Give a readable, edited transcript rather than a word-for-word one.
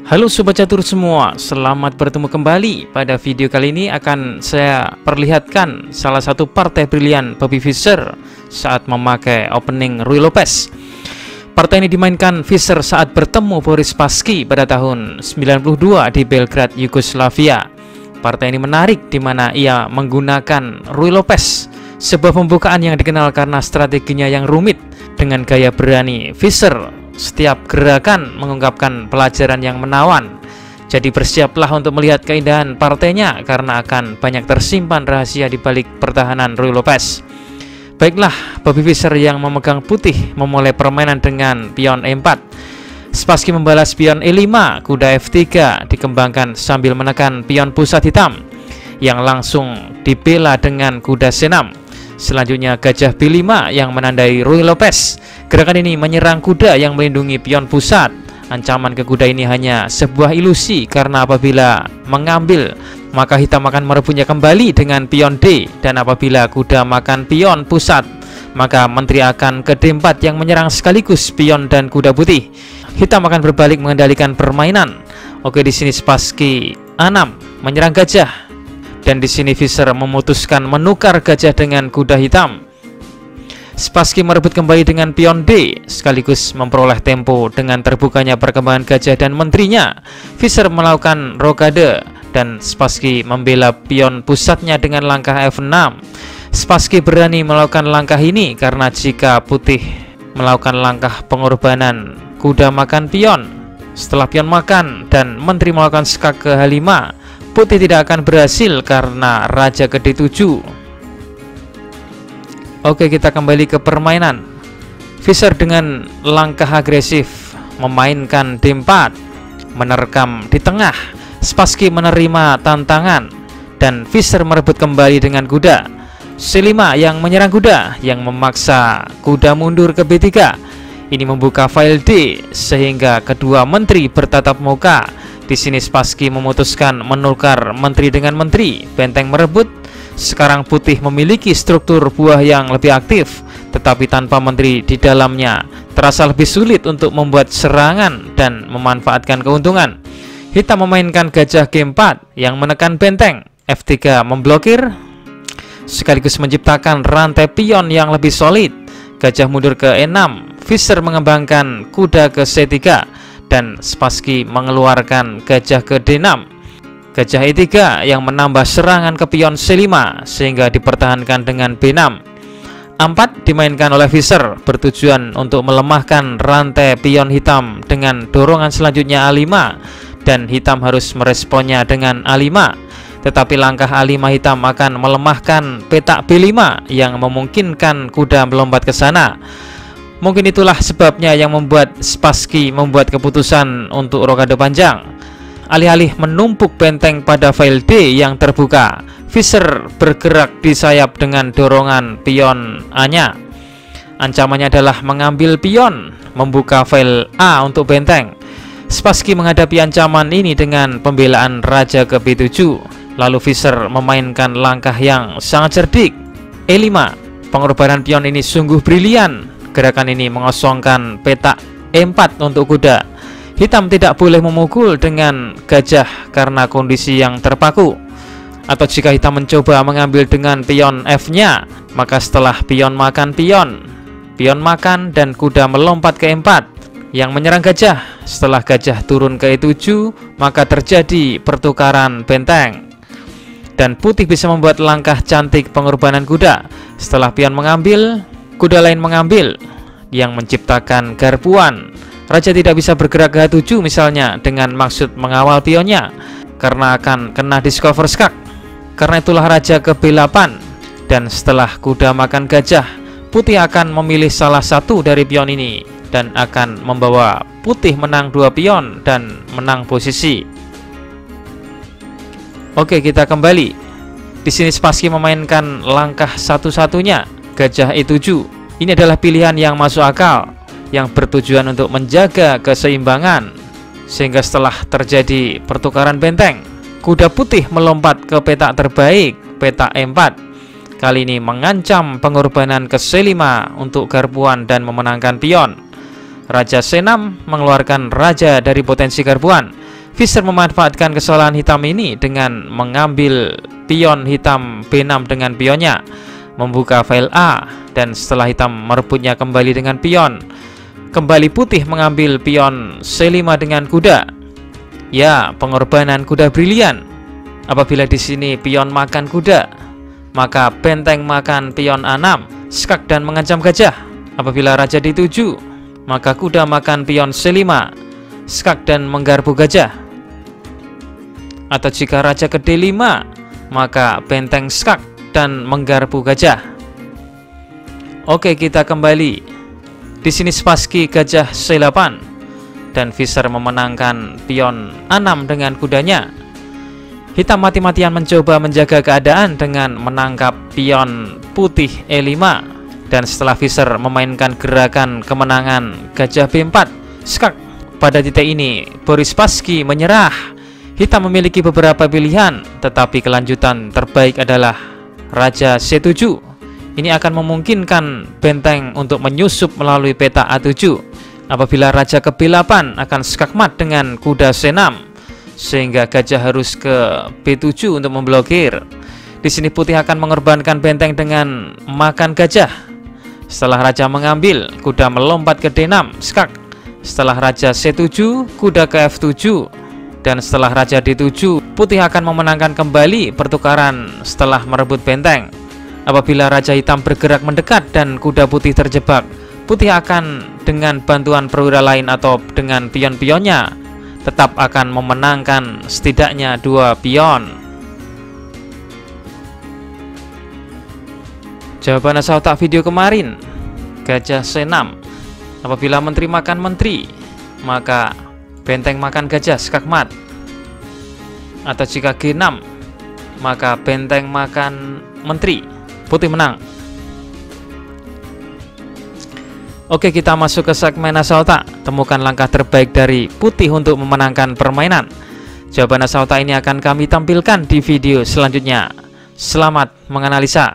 Halo Sobat Catur semua, selamat bertemu kembali. Pada video kali ini akan saya perlihatkan salah satu partai brilian Bobby Fischer saat memakai opening Ruy Lopez. Partai ini dimainkan Fischer saat bertemu Boris Spassky pada tahun 92 di Belgrade, Yugoslavia. Partai ini menarik di mana ia menggunakan Ruy Lopez, sebuah pembukaan yang dikenal karena strateginya yang rumit. Dengan gaya berani, Fischer setiap gerakan mengungkapkan pelajaran yang menawan. Jadi bersiaplah untuk melihat keindahan partainya karena akan banyak tersimpan rahasia di balik pertahanan Ruy Lopez. Baiklah, Bobby Fischer yang memegang putih memulai permainan dengan pion E4. Spassky membalas pion E5, kuda F3 dikembangkan sambil menekan pion pusat hitam yang langsung dibela dengan kuda C6. Selanjutnya gajah B5 yang menandai Ruy Lopez. Gerakan ini menyerang kuda yang melindungi pion pusat. Ancaman ke kuda ini hanya sebuah ilusi karena apabila mengambil maka hitam akan merebutnya kembali dengan pion D, dan apabila kuda makan pion pusat maka menteri akan ke D4 yang menyerang sekaligus pion dan kuda putih. Hitam akan berbalik mengendalikan permainan. Oke, di sini Spassky A6 menyerang gajah. Dan di sini Fischer memutuskan menukar gajah dengan kuda hitam. Spassky merebut kembali dengan pion D, sekaligus memperoleh tempo dengan terbukanya perkembangan gajah dan menterinya. Fischer melakukan rokade dan Spassky membela pion pusatnya dengan langkah F6. Spassky berani melakukan langkah ini karena jika putih melakukan langkah pengorbanan, kuda makan pion. Setelah pion makan dan menteri melakukan skak ke H5, putih tidak akan berhasil karena raja ke D7. Oke, kita kembali ke permainan. Fischer dengan langkah agresif memainkan D4, menerkam di tengah. Spassky menerima tantangan dan Fischer merebut kembali dengan kuda C5 yang menyerang kuda yang memaksa kuda mundur ke B3. Ini membuka file D sehingga kedua menteri bertatap muka. Di sini Spassky memutuskan menukar menteri dengan menteri, benteng merebut. Sekarang putih memiliki struktur buah yang lebih aktif, tetapi tanpa menteri di dalamnya terasa lebih sulit untuk membuat serangan dan memanfaatkan keuntungan. Hitam memainkan gajah G4 yang menekan benteng. F3 memblokir, sekaligus menciptakan rantai pion yang lebih solid. Gajah mundur ke E6, Fischer mengembangkan kuda ke C3, dan Spassky mengeluarkan gajah ke D6. Gajah E3 yang menambah serangan ke pion C5 sehingga dipertahankan dengan B6. A4 dimainkan oleh Fischer bertujuan untuk melemahkan rantai pion hitam dengan dorongan selanjutnya A5, dan hitam harus meresponnya dengan A5. Tetapi langkah A5 hitam akan melemahkan petak B5 yang memungkinkan kuda melompat ke sana. Mungkin itulah sebabnya yang membuat Spassky membuat keputusan untuk rokade panjang. Alih-alih menumpuk benteng pada file D yang terbuka, Fischer bergerak di sayap dengan dorongan pion A-nya. Ancamannya adalah mengambil pion, membuka file A untuk benteng. Spassky menghadapi ancaman ini dengan pembelaan raja ke B7. Lalu Fischer memainkan langkah yang sangat cerdik, E5. Pengorbanan pion ini sungguh brilian. Gerakan ini mengosongkan petak E4 untuk kuda. Hitam tidak boleh memukul dengan gajah karena kondisi yang terpaku. Atau jika hitam mencoba mengambil dengan pion F-nya, maka setelah pion makan pion makan dan kuda melompat ke E4 yang menyerang gajah. Setelah gajah turun ke E7, maka terjadi pertukaran benteng. Dan putih bisa membuat langkah cantik pengorbanan kuda. Setelah pion mengambil, kuda lain mengambil, yang menciptakan garpuan. Raja tidak bisa bergerak ke H7 misalnya dengan maksud mengawal pionnya karena akan kena discover skak. Karena itulah raja ke B8. Dan setelah kuda makan gajah, putih akan memilih salah satu dari pion ini dan akan membawa putih menang 2 pion dan menang posisi. Oke, kita kembali. Di sini Spassky memainkan langkah satu-satunya, gajah E7. Ini adalah pilihan yang masuk akal, yang bertujuan untuk menjaga keseimbangan. Sehingga setelah terjadi pertukaran benteng, kuda putih melompat ke petak terbaik, petak E4. Kali ini mengancam pengorbanan ke C5 untuk garpuan dan memenangkan pion. Raja C6 mengeluarkan raja dari potensi garpuan. Fischer memanfaatkan kesalahan hitam ini dengan mengambil pion hitam B6 dengan pionnya, membuka file A, dan setelah hitam merebutnya kembali dengan pion, kembali putih mengambil pion C5 dengan kuda. Ya, pengorbanan kuda brilian. Apabila di sini pion makan kuda, maka benteng makan pion A6, skak dan mengancam gajah. Apabila raja dituju, maka kuda makan pion C5, skak dan menggarpu gajah. Atau jika raja ke D5, maka benteng skak dan menggarpu gajah. Oke, kita kembali. Di sini Spassky gajah C8 dan Fischer memenangkan pion A6 dengan kudanya. Hitam mati-matian mencoba menjaga keadaan dengan menangkap pion putih E5, dan setelah Fischer memainkan gerakan kemenangan gajah B4 skak, pada titik ini Boris Spassky menyerah. Hitam memiliki beberapa pilihan, tetapi kelanjutan terbaik adalah raja C7. Ini akan memungkinkan benteng untuk menyusup melalui peta A7. Apabila raja ke B8 akan skakmat dengan kuda C6, sehingga gajah harus ke B7 untuk memblokir. Di sini putih akan mengorbankan benteng dengan makan gajah. Setelah raja mengambil, kuda melompat ke D6, skak. Setelah raja C7, kuda ke F7. Dan setelah raja D7, putih akan memenangkan kembali pertukaran setelah merebut benteng. Apabila raja hitam bergerak mendekat dan kuda putih terjebak, putih akan dengan bantuan perwira lain atau dengan pion-pionnya tetap akan memenangkan setidaknya 2 pion. Jawaban asal otak video kemarin, gajah C6. Apabila menteri makan menteri, maka benteng makan gajah skakmat. Atau jika G6, maka benteng makan menteri, putih menang. Oke, kita masuk ke segmen asal otak. Temukan langkah terbaik dari putih untuk memenangkan permainan. Jawaban asal otak ini akan kami tampilkan di video selanjutnya. Selamat menganalisa.